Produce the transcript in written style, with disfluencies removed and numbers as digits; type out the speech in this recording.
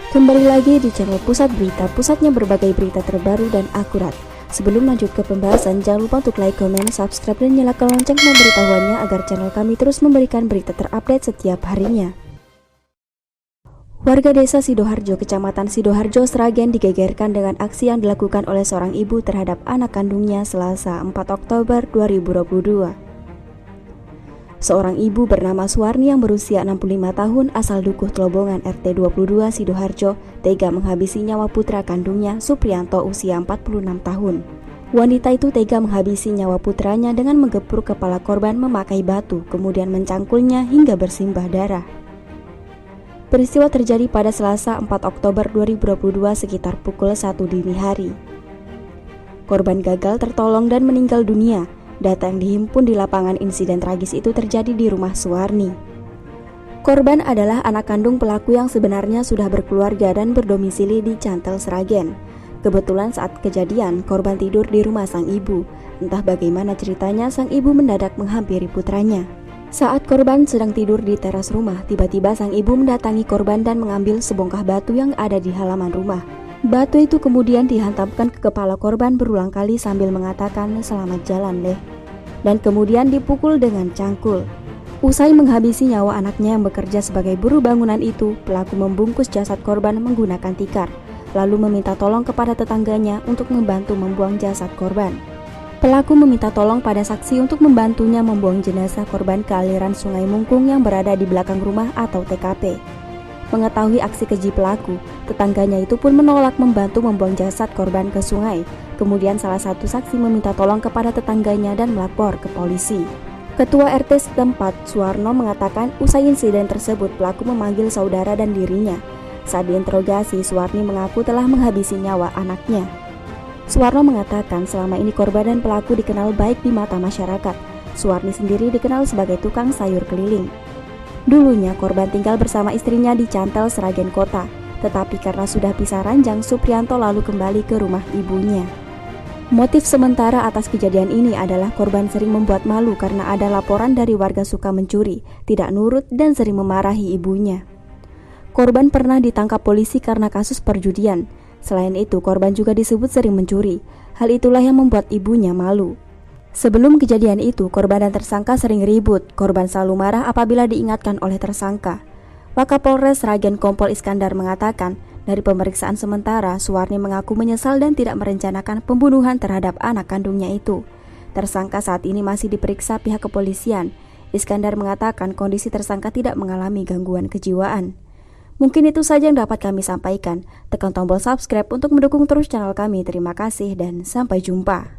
Kembali lagi di channel Pusat Berita, pusatnya berbagai berita terbaru dan akurat. Sebelum lanjut ke pembahasan, jangan lupa untuk like, komen, subscribe, dan nyalakan lonceng pemberitahuannya agar channel kami terus memberikan berita terupdate setiap harinya. Warga desa Sidoharjo, Kecamatan Sidoharjo, Sragen digegerkan dengan aksi yang dilakukan oleh seorang ibu terhadap anak kandungnya Selasa 4 Oktober 2022. Seorang ibu bernama Suwarni yang berusia 65 tahun asal Dukuh Telobongan RT 22 Sidoharjo tega menghabisi nyawa putra kandungnya Supriyanto usia 46 tahun. Wanita itu tega menghabisi nyawa putranya dengan menggepuk kepala korban memakai batu, kemudian mencangkulnya hingga bersimbah darah. Peristiwa terjadi pada Selasa 4 Oktober 2022 sekitar pukul 1 dini hari. Korban gagal tertolong dan meninggal dunia. Data yang dihimpun di lapangan insiden tragis itu terjadi di rumah Suwarni. Korban adalah anak kandung pelaku yang sebenarnya sudah berkeluarga dan berdomisili di Cantel, Sragen. Kebetulan saat kejadian, korban tidur di rumah sang ibu. Entah bagaimana ceritanya, sang ibu mendadak menghampiri putranya. Saat korban sedang tidur di teras rumah, tiba-tiba sang ibu mendatangi korban dan mengambil sebongkah batu yang ada di halaman rumah. Batu itu kemudian dihantamkan ke kepala korban berulang kali sambil mengatakan "Selamat jalan, Leh", dan kemudian dipukul dengan cangkul. Usai menghabisi nyawa anaknya yang bekerja sebagai buruh bangunan itu, pelaku membungkus jasad korban menggunakan tikar, lalu meminta tolong kepada tetangganya untuk membantu membuang jasad korban. Pelaku meminta tolong pada saksi untuk membantunya membuang jenazah korban ke aliran Sungai Mungkung yang berada di belakang rumah atau TKP. Mengetahui aksi keji pelaku, tetangganya itu pun menolak membantu membuang jasad korban ke sungai. Kemudian salah satu saksi meminta tolong kepada tetangganya dan melapor ke polisi. Ketua RT setempat, Suwarno, mengatakan usai insiden tersebut pelaku memanggil saudara dan dirinya. Saat diinterogasi, Suwarni mengaku telah menghabisi nyawa anaknya. Suwarno mengatakan selama ini korban dan pelaku dikenal baik di mata masyarakat. Suwarni sendiri dikenal sebagai tukang sayur keliling. Dulunya korban tinggal bersama istrinya di Cantel, Sragen Kota, tetapi karena sudah pisah ranjang, Supriyanto lalu kembali ke rumah ibunya. Motif sementara atas kejadian ini adalah korban sering membuat malu karena ada laporan dari warga suka mencuri, tidak nurut, dan sering memarahi ibunya. Korban pernah ditangkap polisi karena kasus perjudian. Selain itu, korban juga disebut sering mencuri. Hal itulah yang membuat ibunya malu. Sebelum kejadian itu, korban dan tersangka sering ribut. Korban selalu marah apabila diingatkan oleh tersangka. Wakapolres Sragen Kompol Iskandar mengatakan, dari pemeriksaan sementara, Suwarni mengaku menyesal dan tidak merencanakan pembunuhan terhadap anak kandungnya itu. Tersangka saat ini masih diperiksa pihak kepolisian. Iskandar mengatakan kondisi tersangka tidak mengalami gangguan kejiwaan. Mungkin itu saja yang dapat kami sampaikan. Tekan tombol subscribe untuk mendukung terus channel kami. Terima kasih dan sampai jumpa.